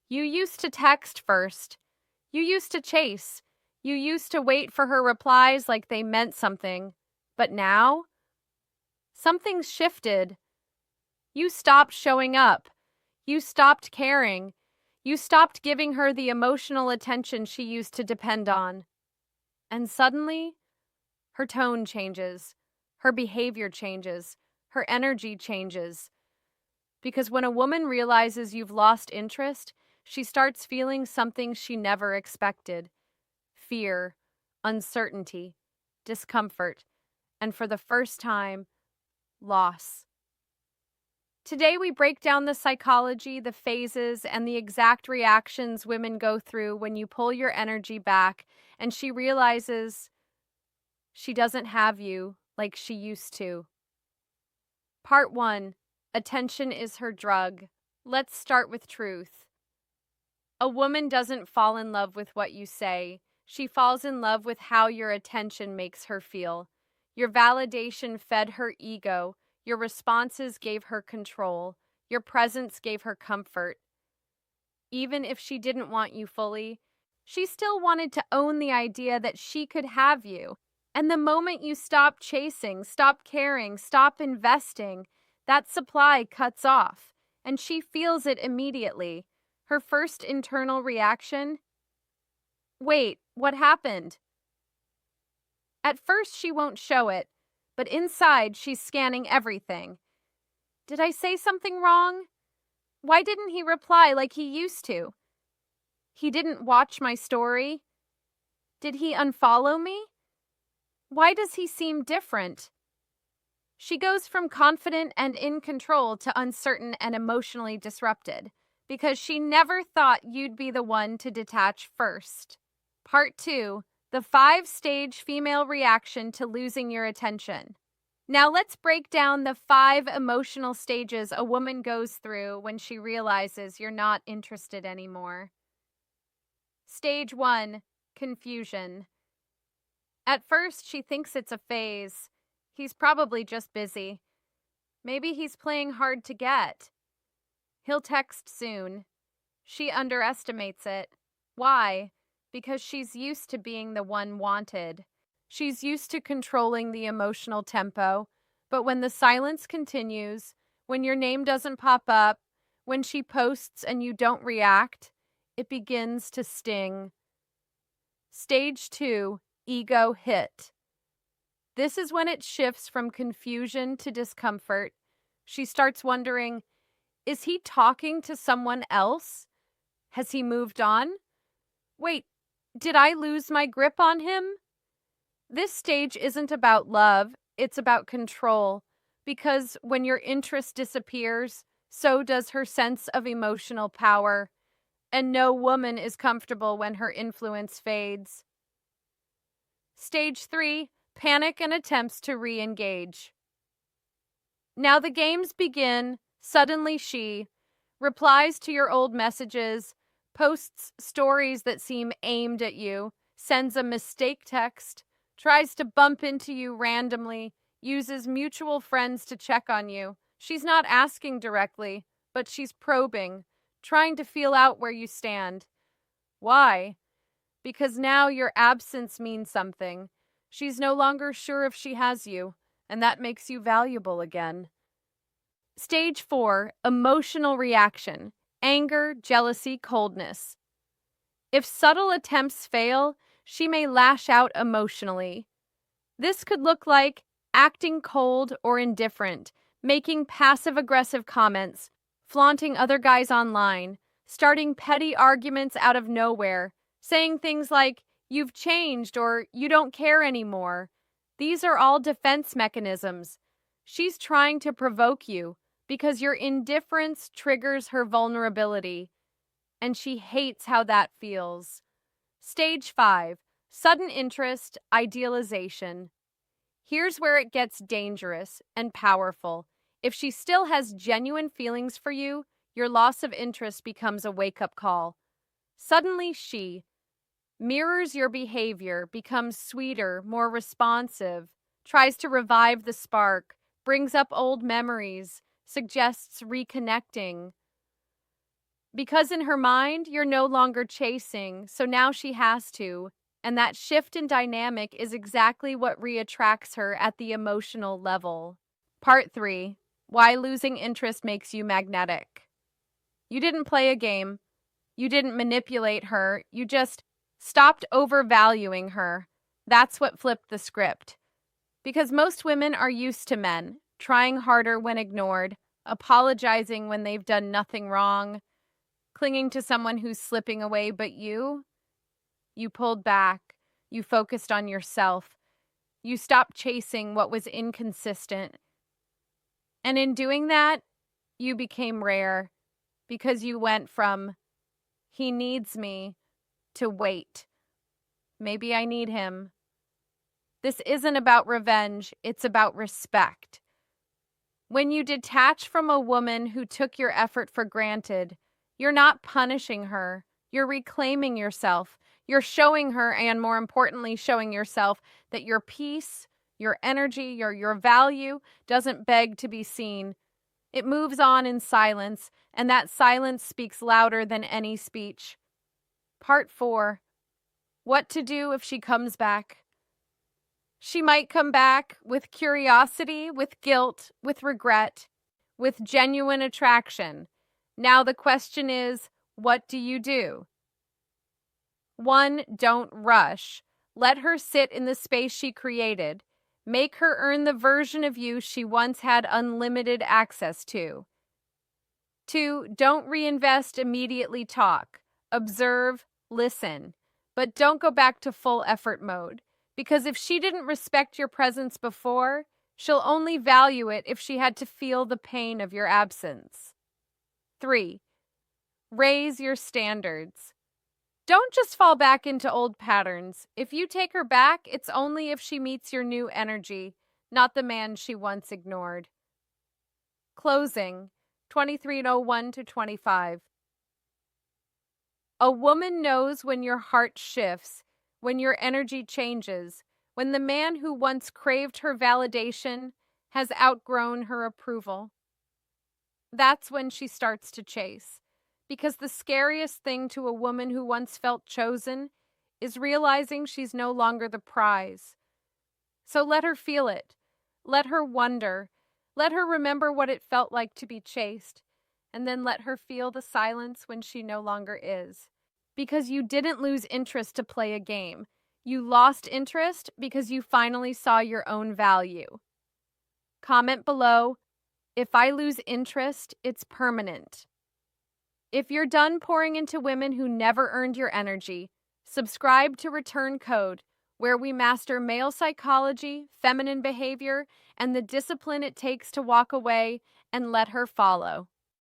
You used to text first. You used to chase. You used to wait for her replies like they meant something. But now, something's shifted. You stopped showing up. You stopped caring. You stopped giving her the emotional attention she used to depend on. And suddenly, her tone changes. Her behavior changes. Her energy changes. Because when a woman realizes you've lost interest, she starts feeling something she never expected: fear, uncertainty, discomfort, and for the first time, loss. Today, we break down the psychology, the phases, and the exact reactions women go through when you pull your energy back and she realizes she doesn't have you like she used to. Part 1: Attention is her drug. Let's start with truth. A woman doesn't fall in love with what you say. She falls in love with how your attention makes her feel. Your validation fed her ego. Your responses gave her control. Your presence gave her comfort. Even if she didn't want you fully, she still wanted to own the idea that she could have you. And the moment you stop chasing, stop caring, stop investing, that supply cuts off, and she feels it immediately. Her first internal reaction: wait, what happened? At first, she won't show it, but inside, she's scanning everything. Did I say something wrong? Why didn't he reply like he used to? He didn't watch my story. Did he unfollow me? Why does he seem different? She goes from confident and in control to uncertain and emotionally disrupted, because she never thought you'd be the one to detach first. Part 2: The 5-stage female reaction to losing your attention. Now let's break down the 5 emotional stages a woman goes through when she realizes you're not interested anymore. Stage 1: Confusion. At first, she thinks it's a phase. He's probably just busy. Maybe he's playing hard to get. He'll text soon. She underestimates it. Why? Because she's used to being the one wanted. She's used to controlling the emotional tempo. But when the silence continues, when your name doesn't pop up, when she posts and you don't react, it begins to sting. Stage 2: Ego hit. This is when it shifts from confusion to discomfort. She starts wondering, is he talking to someone else? Has he moved on? Wait, did I lose my grip on him? This stage isn't about love, it's about control. Because when your interest disappears, so does her sense of emotional power. And no woman is comfortable when her influence fades. Stage 3: Panic and attempts to re-engage. Now the games begin. Suddenly she replies to your old messages, posts stories that seem aimed at you, sends a mistake text, tries to bump into you randomly, uses mutual friends to check on you. She's not asking directly, but she's probing, trying to feel out where you stand. Why? Because now your absence means something. She's no longer sure if she has you, and that makes you valuable again. Stage 4: Emotional reaction. Anger, jealousy, coldness. If subtle attempts fail, she may lash out emotionally. This could look like acting cold or indifferent, making passive-aggressive comments, flaunting other guys online, starting petty arguments out of nowhere, saying things like, "You've changed," or "You don't care anymore." These are all defense mechanisms. She's trying to provoke you because your indifference triggers her vulnerability, and she hates how that feels. Stage 5: Sudden interest, idealization. Here's where it gets dangerous and powerful. If she still has genuine feelings for you, your loss of interest becomes a wake-up call. Suddenly she mirrors your behavior, becomes sweeter, more responsive, tries to revive the spark, brings up old memories, suggests reconnecting. Because in her mind, you're no longer chasing, so now she has to. And that shift in dynamic is exactly what reattracts her at the emotional level. Part 3. Why losing interest makes you magnetic. You didn't play a game. You didn't manipulate her. You just stopped overvaluing her. That's what flipped the script. Because most women are used to men, trying harder when ignored, apologizing when they've done nothing wrong, clinging to someone who's slipping away, but you pulled back. You focused on yourself. You stopped chasing what was inconsistent. And in doing that, you became rare because you went from, he needs me, to wait. Maybe I need him. This isn't about revenge, it's about respect. When you detach from a woman who took your effort for granted, you're not punishing her. You're reclaiming yourself. You're showing her, and more importantly, showing yourself that your peace, your energy, your value doesn't beg to be seen. It moves on in silence, and that silence speaks louder than any speech. Part 4. What to do if she comes back. She might come back with curiosity, with guilt, with regret, with genuine attraction. Now the question is, what do you do? 1. Don't rush. Let her sit in the space she created. Make her earn the version of you she once had unlimited access to. 2. Don't reinvest, immediately talk. Observe, listen. But don't go back to full effort mode. Because if she didn't respect your presence before, she'll only value it if she had to feel the pain of your absence. 3. Raise your standards. Don't just fall back into old patterns. If you take her back, it's only if she meets your new energy, not the man she once ignored. Closing, 2301 to 25. A woman knows when your heart shifts, when your energy changes, when the man who once craved her validation has outgrown her approval. That's when she starts to chase. Because the scariest thing to a woman who once felt chosen is realizing she's no longer the prize. So let her feel it. Let her wonder. Let her remember what it felt like to be chased. And then let her feel the silence when she no longer is. Because you didn't lose interest to play a game. You lost interest because you finally saw your own value. Comment below, if I lose interest, it's permanent. If you're done pouring into women who never earned your energy, subscribe to Return Code, where we master male psychology, feminine behavior, and the discipline it takes to walk away and let her follow.